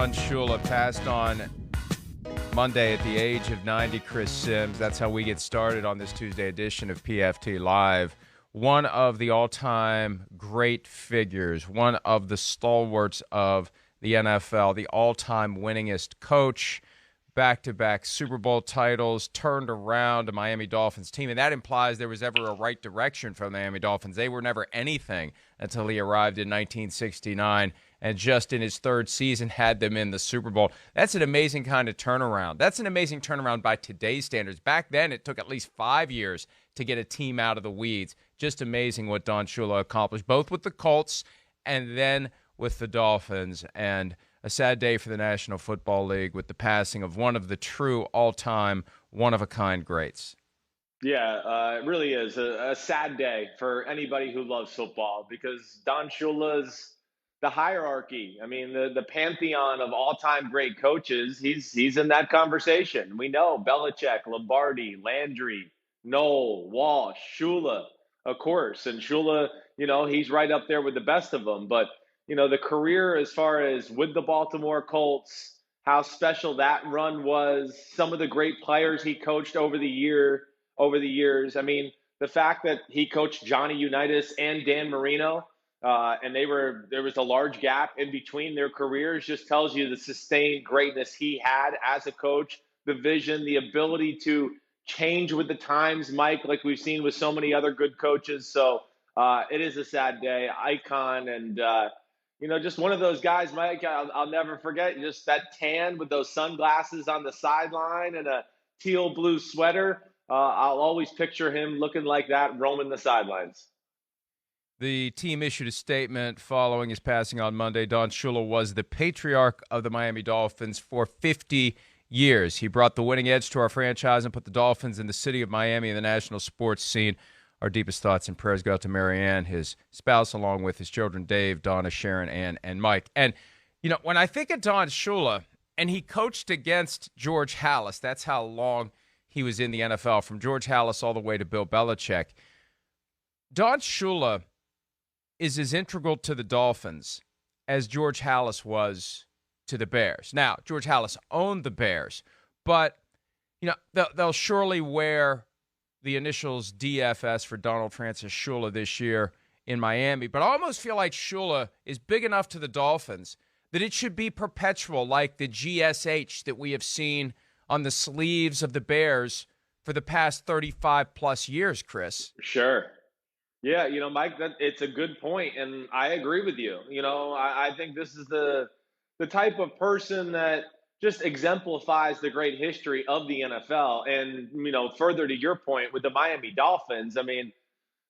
Don Shula passed on Monday at the age of 90. Chris Simms. That's how we get started on this Tuesday edition of PFT Live. One of the all-time great figures, one of the stalwarts of the NFL, the all-time winningest coach, back-to-back Super Bowl titles, turned around a Miami Dolphins team, and that implies there was ever a right direction from the Miami Dolphins. They were never anything until he arrived in 1969, and just in his third season had them in the Super Bowl. That's an amazing kind of turnaround. That's an amazing turnaround by today's standards. Back then, it took at least 5 years to get a team out of the weeds. Just amazing what Don Shula accomplished, both with the Colts and then with the Dolphins. And a sad day for the National Football League with the passing of one of the true all-time, one-of-a-kind greats. Yeah, it really is a sad day for anybody who loves football because Don Shula's the hierarchy. I mean, the pantheon of all-time great coaches, he's in that conversation. We know Belichick, Lombardi, Landry, Knoll, Walsh, Shula, of course. And Shula, he's right up there with the best of them. But the career as far as with the Baltimore Colts, how special that run was, some of the great players he coached over the years. I mean, the fact that he coached Johnny Unitas and Dan Marino, and there was a large gap in between their careers, just tells you the sustained greatness he had as a coach, the vision, the ability to change with the times, Mike, like we've seen with so many other good coaches. So it is a sad day, icon, and just one of those guys, Mike, I'll never forget, just that tan with those sunglasses on the sideline and a teal blue sweater. I'll always picture him looking like that, roaming the sidelines. The team issued a statement following his passing on Monday. Don Shula was the patriarch of the Miami Dolphins for 50 years. He brought the winning edge to our franchise and put the Dolphins in the city of Miami in the national sports scene. Our deepest thoughts and prayers go out to Marianne, his spouse, along with his children, Dave, Donna, Sharon, Ann, and Mike. And, when I think of Don Shula, and he coached against George Halas, that's how long he was in the NFL, from George Halas all the way to Bill Belichick. Don Shula is as integral to the Dolphins as George Halas was to the Bears. Now, George Halas owned the Bears, but, they'll surely wear the initials DFS for Donald Francis Shula this year in Miami. But I almost feel like Shula is big enough to the Dolphins that it should be perpetual, like the GSH that we have seen on the sleeves of the Bears for the past 35-plus years, Chris. Sure. Yeah, Mike, it's a good point, and I agree with you. I think this is the type of person that just exemplifies the great history of the NFL. And, further to your point with the Miami Dolphins, I mean,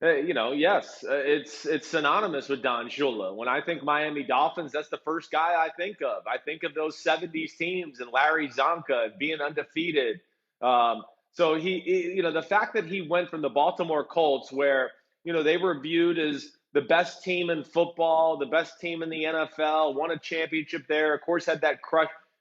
yes, it's synonymous with Don Shula. When I think Miami Dolphins, that's the first guy I think of. I think of those 70s teams and Larry Zonka being undefeated. So the fact that he went from the Baltimore Colts, where, they were viewed as the best team in football, the best team in the NFL, won a championship there, of course, had that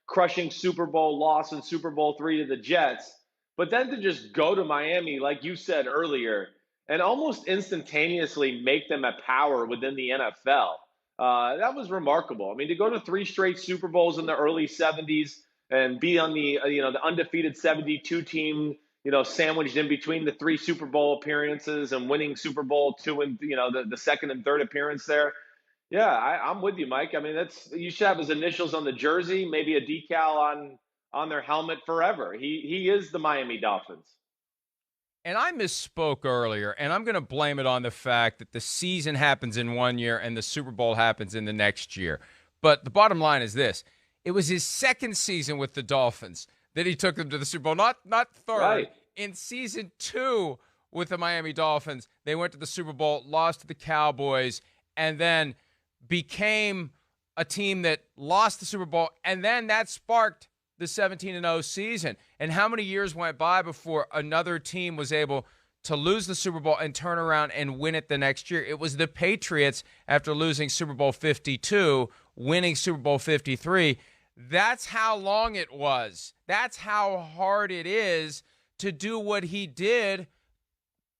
crushing Super Bowl loss in Super Bowl III to the Jets. But then to just go to Miami, like you said earlier, and almost instantaneously make them a power within the NFL, that was remarkable. I mean, to go to 3 straight Super Bowls in the early 70s and be on the the undefeated 72 team, sandwiched in between the 3 Super Bowl appearances and winning Super Bowl II and the second and third appearance there. Yeah, I'm with you, Mike. I mean, you should have his initials on the jersey, maybe a decal on their helmet forever. He is the Miami Dolphins. And I misspoke earlier, and I'm going to blame it on the fact that the season happens in one year and the Super Bowl happens in the next year. But the bottom line is this. It was his second season with the Dolphins that he took them to the Super Bowl, not third. Right. In season 2 with the Miami Dolphins, they went to the Super Bowl, lost to the Cowboys, and then became a team that lost the Super Bowl, and then that sparked the 17-0 season. And how many years went by before another team was able to lose the Super Bowl and turn around and win it the next year? It was the Patriots after losing Super Bowl 52, winning Super Bowl 53. That's how long it was. That's how hard it is to do what he did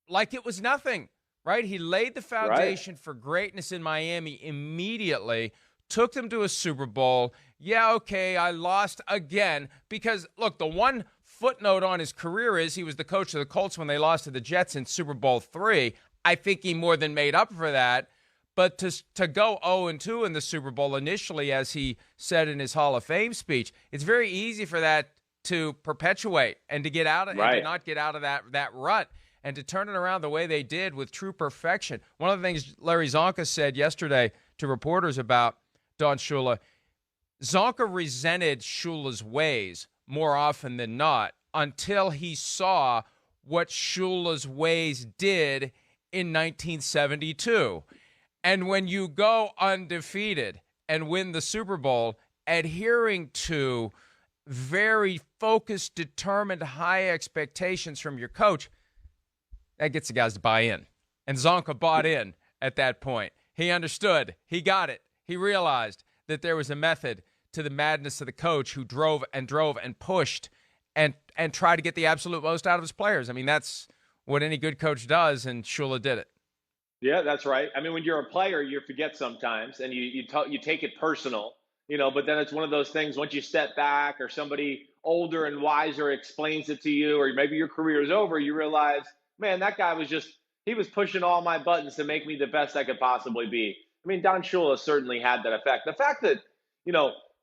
like it was nothing, right? He laid the foundation for greatness in Miami immediately, took them to a Super Bowl. Yeah, okay, I lost again because, look, the one footnote on his career is he was the coach of the Colts when they lost to the Jets in Super Bowl III. I think he more than made up for that. But to go 0-2 in the Super Bowl initially, as he said in his Hall of Fame speech, it's very easy for that to perpetuate and to get out of, and to not get out of that rut, and to turn it around the way they did with true perfection. One of the things Larry Zonka said yesterday to reporters about Don Shula, Zonka resented Shula's ways more often than not until he saw what Shula's ways did in 1972. And when you go undefeated and win the Super Bowl, adhering to very focused, determined, high expectations from your coach, that gets the guys to buy in. And Zonka bought in at that point. He understood. He got it. He realized that there was a method to the madness of the coach who drove and pushed and tried to get the absolute most out of his players. I mean, that's what any good coach does, and Shula did it. Yeah, that's right. I mean, when you're a player, you forget sometimes, and you take it personal, But then it's one of those things. Once you step back, or somebody older and wiser explains it to you, or maybe your career is over, you realize, man, that guy he was pushing all my buttons to make me the best I could possibly be. I mean, Don Shula certainly had that effect. The fact that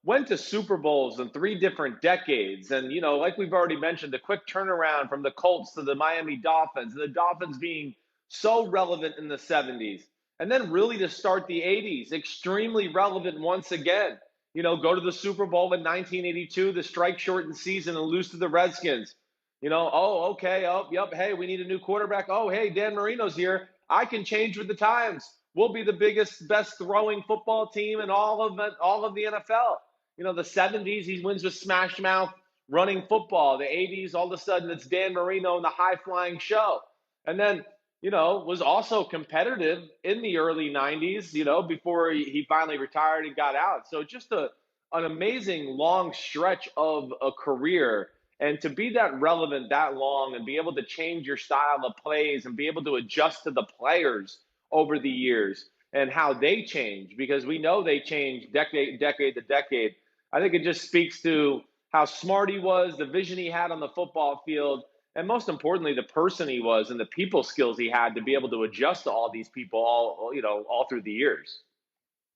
went to Super Bowls in 3 different decades, and like we've already mentioned, the quick turnaround from the Colts to the Miami Dolphins, and the Dolphins being so relevant in the 70s. And then really to start the 80s, extremely relevant once again. Go to the Super Bowl in 1982, the strike-shortened season, and lose to the Redskins. Oh, okay, oh, yep, hey, we need a new quarterback. Oh, hey, Dan Marino's here. I can change with the times. We'll be the biggest, best throwing football team in all of the NFL. The 70s, he wins with smash mouth running football. The 80s, all of a sudden, it's Dan Marino and the high-flying show. And then was also competitive in the early 90s, before he finally retired and got out. So just an amazing long stretch of a career. And to be that relevant that long and be able to change your style of plays and be able to adjust to the players over the years and how they change, because we know they change decade to decade. I think it just speaks to how smart he was, the vision he had on the football field, and most importantly, the person he was and the people skills he had to be able to adjust to all these people all through the years.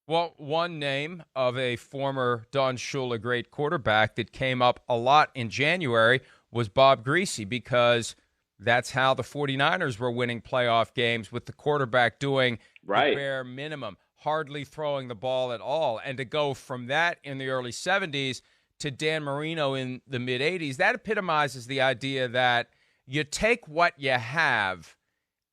Well, one name of a former Don Shula great quarterback that came up a lot in January was Bob Griese, because that's how the 49ers were winning playoff games, with the quarterback doing the bare minimum, hardly throwing the ball at all. And to go from that in the early 70s to Dan Marino in the mid-'80s, that epitomizes the idea that you take what you have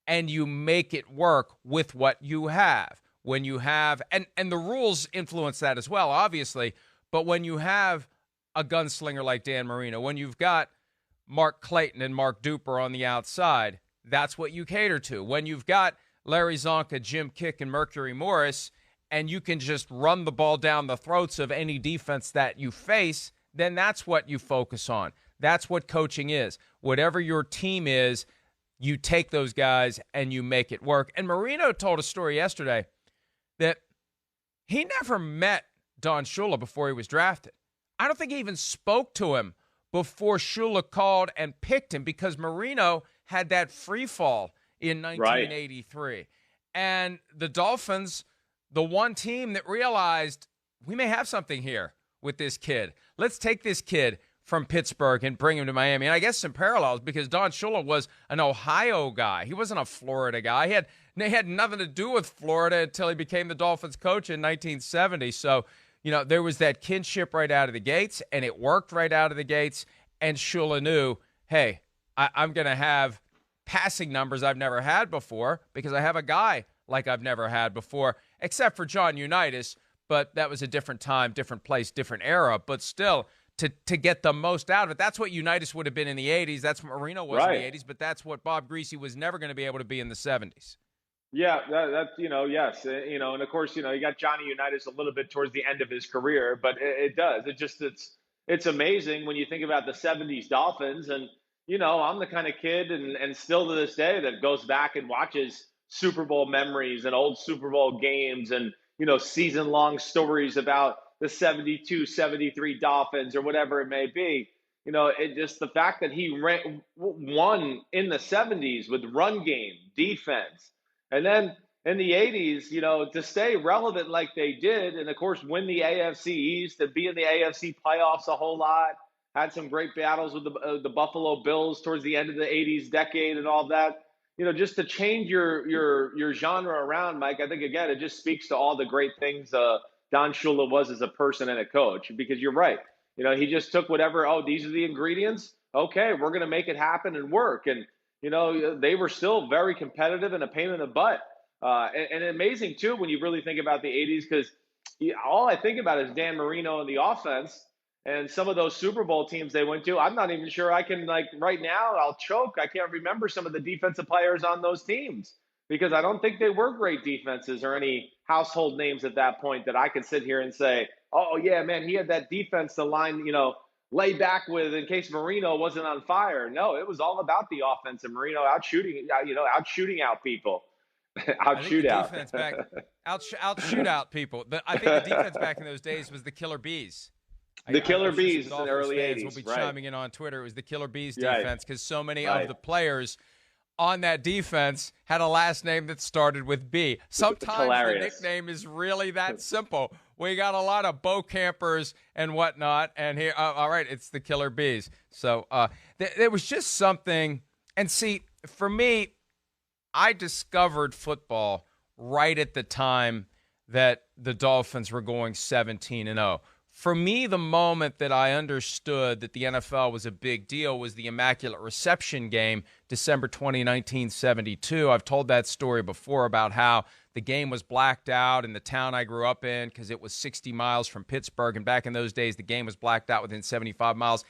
and you make it work with what you have. When you have, and the rules influence that as well, obviously, but when you have a gunslinger like Dan Marino, when you've got Mark Clayton and Mark Duper on the outside, that's what you cater to. When you've got Larry Zonka, Jim Kick, and Mercury Morris, and you can just run the ball down the throats of any defense that you face, then that's what you focus on. That's what coaching is. Whatever your team is, you take those guys and you make it work. And Marino told a story yesterday that he never met Don Shula before he was drafted. I don't think he even spoke to him before Shula called and picked him, because Marino had that free fall in 1983. Right. And the Dolphins, the one team that realized we may have something here with this kid. Let's take this kid from Pittsburgh and bring him to Miami. And I guess some parallels, because Don Shula was an Ohio guy. He wasn't a Florida guy. He had nothing to do with Florida until he became the Dolphins coach in 1970. So, there was that kinship right out of the gates, and it worked right out of the gates. And Shula knew, hey, I'm going to have passing numbers I've never had before, because I have a guy like I've never had before, except for John Unitas. But that was a different time, different place, different era. But still, to get the most out of it, that's what Unitas would have been in the 80s. That's what Marino was in the 80s. But that's what Bob Griese was never going to be able to be in the 70s. Yeah, that's, yes. And of course, you got Johnny Unitas a little bit towards the end of his career, but it does. It's amazing when you think about the 70s Dolphins. And, I'm the kind of kid and still to this day that goes back and watches Super Bowl memories and old Super Bowl games. And, season-long stories about the 72, 73 Dolphins or whatever it may be. It just the fact that he won in the 70s with run game, defense, and then in the 80s, to stay relevant like they did, and of course win the AFC East and be in the AFC playoffs a whole lot. Had some great battles with the Buffalo Bills towards the end of the 80s decade and all that. Just to change your genre around, Mike, I think, again, it just speaks to all the great things Don Shula was as a person and a coach, because you're right. He just took whatever, these are the ingredients. Okay, we're going to make it happen and work. And, they were still very competitive and a pain in the butt. And amazing, too, when you really think about the 80s, because all I think about is Dan Marino and the offense and some of those Super Bowl teams they went to. I'm not even sure I can, right now, I'll choke. I can't remember some of the defensive players on those teams because I don't think they were great defenses or any household names at that point that I could sit here and say, oh, yeah, man, he had that defense to line, lay back with in case Marino wasn't on fire. No, it was all about the offense and Marino out shooting out people. Outshoot out people. I think the defense back in those days was the Killer Bees. The Killer Bees in the early 80s. Will be chiming in on Twitter. It was the Killer Bees defense because so many of the players on that defense had a last name that started with B. Sometimes the nickname is really that simple. We got a lot of Bo Campers and whatnot, and here, all right, it's the Killer Bees. So there was just something. And see, for me, I discovered football right at the time that the Dolphins were going 17-0. For me, the moment that I understood that the NFL was a big deal was the Immaculate Reception game, December 20, 1972. I've told that story before about how the game was blacked out in the town I grew up in because it was 60 miles from Pittsburgh. And back in those days, the game was blacked out within 75 miles,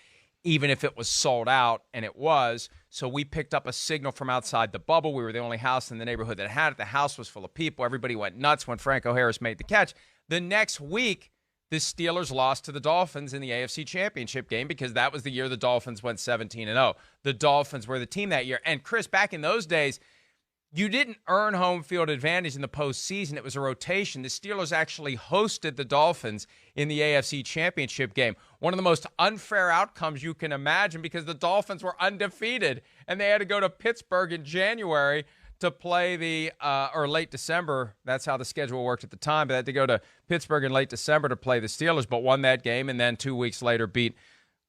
even if it was sold out, and it was. So we picked up a signal from outside the bubble. We were the only house in the neighborhood that had it. The house was full of people. Everybody went nuts when Franco Harris made the catch. The next week, the Steelers lost to the Dolphins in the AFC Championship game because that was the year the Dolphins went 17-0. The Dolphins were the team that year. And, Chris, back in those days, you didn't earn home field advantage in the postseason. It was a rotation. The Steelers actually hosted the Dolphins in the AFC Championship game. One of the most unfair outcomes you can imagine because the Dolphins were undefeated, and they had to go to Pittsburgh in January to play or late December. That's how the schedule worked at the time. But they had to go to Pittsburgh in late December to play the Steelers, but won that game, and then 2 weeks later beat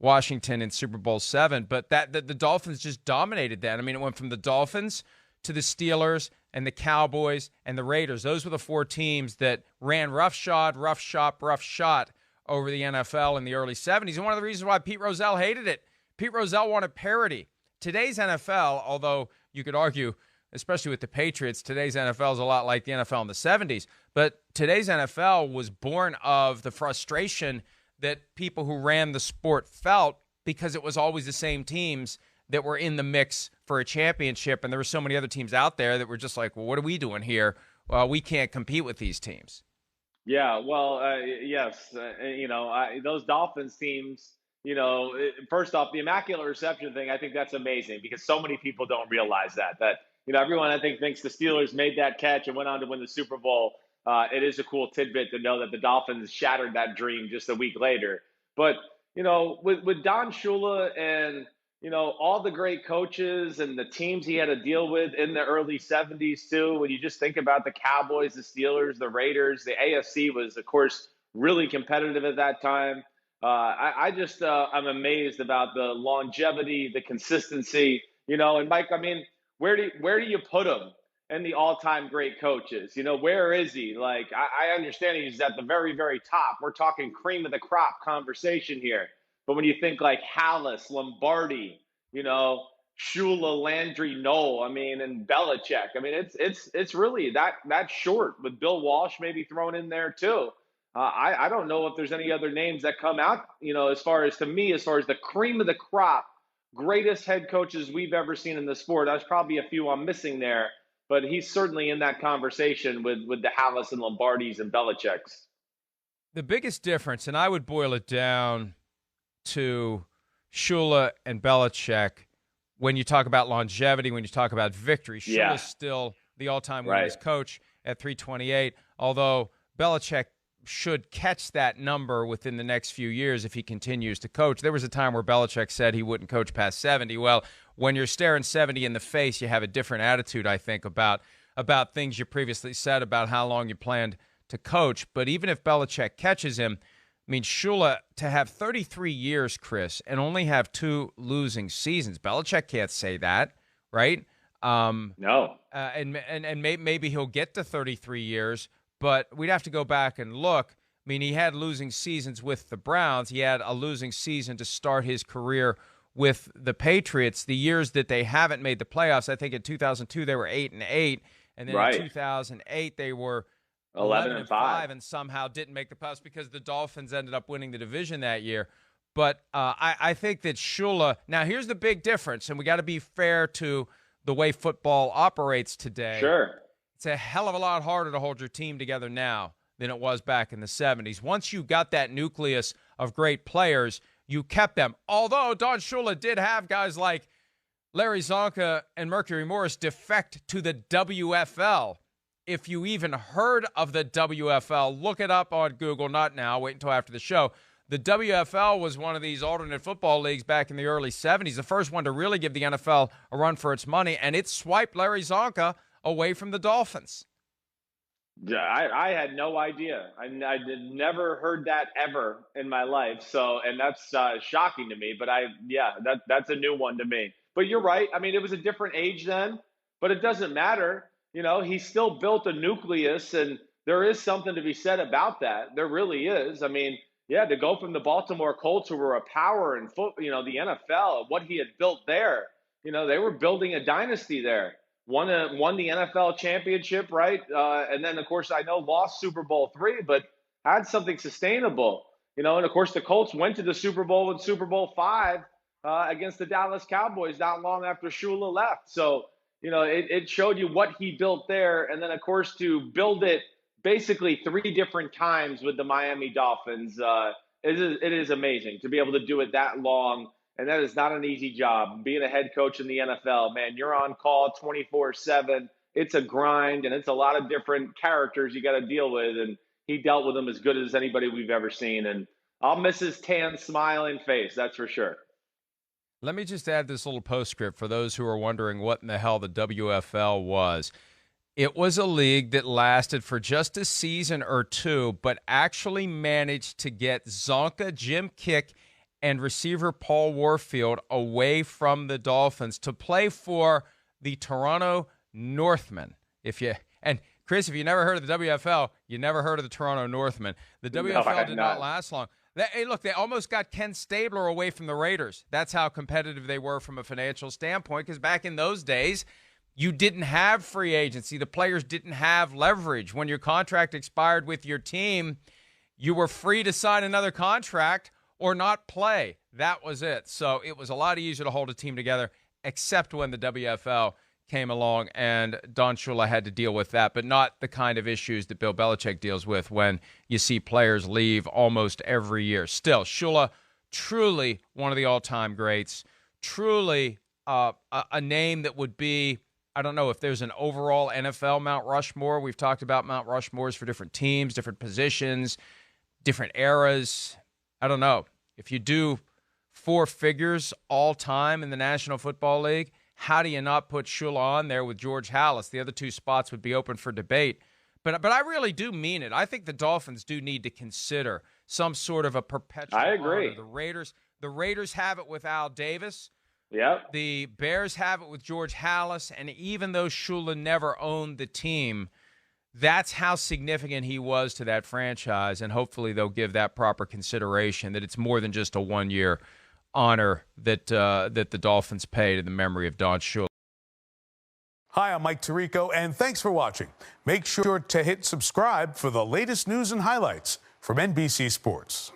Washington in Super Bowl VII. But the Dolphins just dominated that. I mean, it went from the Dolphins to the Steelers and the Cowboys and the Raiders. Those were the four teams that ran roughshod over the NFL in the early 70s. And one of the reasons why Pete Rozelle hated it, Pete Rozelle wanted parity. Today's NFL, although you could argue, especially with the Patriots, today's NFL is a lot like the NFL in the 70s. But today's NFL was born of the frustration that people who ran the sport felt because it was always the same teams that were in the mix for a championship. And there were so many other teams out there that were just like, well, what are we doing here? Well, we can't compete with these teams. Yeah, well, yes. Those Dolphins teams, first off, the Immaculate Reception thing, I think that's amazing because so many people don't realize that everyone, I think, thinks the Steelers made that catch and went on to win the Super Bowl. It is a cool tidbit to know that the Dolphins shattered that dream just a week later. But, with Don Shula and, all the great coaches and the teams he had to deal with in the early 70s, too, when you just think about the Cowboys, the Steelers, the Raiders, the AFC was, of course, really competitive at that time. I'm amazed about the longevity, the consistency, and Mike, I mean, where do you put him in the all-time great coaches? Where is he? Like, I understand he's at the very, very top. We're talking cream of the crop conversation here. But when you think like Hallis, Lombardi, Shula, Landry, Noel, and Belichick, it's really that short with Bill Walsh maybe thrown in there too. I don't know if there's any other names that come out, as far as the cream of the crop, greatest head coaches we've ever seen in the sport. There's probably a few I'm missing there, but he's certainly in that conversation with the Hallis and Lombardis and Belichicks. The biggest difference, and I would boil it down to Shula and Belichick, when you talk about longevity, when you talk about victory, Shula's still the all-time winningest coach at 328, although Belichick should catch that number within the next few years if he continues to coach. There was a time where Belichick said he wouldn't coach past 70. Well, when you're staring 70 in the face, you have a different attitude, I think, about things you previously said about how long you planned to coach. But even if Belichick catches him, I mean, Shula, to have 33 years, Chris, and only have 2 losing seasons, Belichick can't say that, right? No. And maybe he'll get to 33 years, but we'd have to go back and look. I mean, he had losing seasons with the Browns. He had a losing season to start his career with the Patriots. The years that they haven't made the playoffs, I think in 2002 they were 8-8, and then in 2008 they were 11-5, and somehow didn't make the playoffs because the Dolphins ended up winning the division that year. But I think that Shula. Now, here's the big difference, and we got to be fair to the way football operates today. Sure. It's a hell of a lot harder to hold your team together now than it was back in the 70s. Once you got that nucleus of great players, you kept them. Although Don Shula did have guys like Larry Zonka and Mercury Morris defect to the WFL. If you even heard of the WFL, look it up on Google. Not now. Wait until after the show. The WFL was one of these alternate football leagues back in the early 70s, the first one to really give the NFL a run for its money, and it swiped Larry Zonka away from the Dolphins. Yeah, I had no idea. I never heard that ever in my life. So, and that's shocking to me. But that's a new one to me. But you're right. I mean, it was a different age then, but it doesn't matter. You know, he still built a nucleus, and there is something to be said about that. There really is. I mean, yeah, to go from the Baltimore Colts, who were a power in the NFL, what he had built there, they were building a dynasty there. Won the NFL championship, right? And then, of course, I know lost Super Bowl III, but had something sustainable. And, of course, the Colts went to the Super Bowl in Super Bowl V against the Dallas Cowboys not long after Shula left. So, it showed you what he built there. And then, of course, to build it basically 3 different times with the Miami Dolphins, it is amazing to be able to do it that long. And that is not an easy job. Being a head coach in the NFL, man, you're on call 24/7. It's a grind, and it's a lot of different characters you got to deal with. And he dealt with them as good as anybody we've ever seen. And I'll miss his tan, smiling face, that's for sure. Let me just add this little postscript for those who are wondering what in the hell the WFL was. It was a league that lasted for just a season or 2, but actually managed to get Zonka, Jim Kick, and receiver Paul Warfield away from the Dolphins to play for the Toronto Northmen. And Chris, if you never heard of the WFL, you never heard of the Toronto Northmen. The WFL did not last long. Hey, look, they almost got Ken Stabler away from the Raiders. That's how competitive they were from a financial standpoint, because back in those days, you didn't have free agency. The players didn't have leverage. When your contract expired with your team, you were free to sign another contract or not play. That was it. So it was a lot easier to hold a team together, except when the WFL came along, and Don Shula had to deal with that, but not the kind of issues that Bill Belichick deals with when you see players leave almost every year. Still, Shula, truly one of the all-time greats, truly a name that would be, I don't know if there's an overall NFL Mount Rushmore. We've talked about Mount Rushmores for different teams, different positions, different eras. I don't know. If you do 4 figures all time in the National Football League, how do you not put Shula on there with George Halas? The other 2 spots would be open for debate. But I really do mean it. I think the Dolphins do need to consider some sort of a perpetual I agree. Honor. The Raiders have it with Al Davis. Yep. The Bears have it with George Halas. And even though Shula never owned the team, that's how significant he was to that franchise, and hopefully they'll give that proper consideration, that it's more than just a 1-year honor that the Dolphins pay to the memory of Don Shula. Hi, I'm Mike Tirico, and thanks for watching. Make sure to hit subscribe for the latest news and highlights from NBC Sports.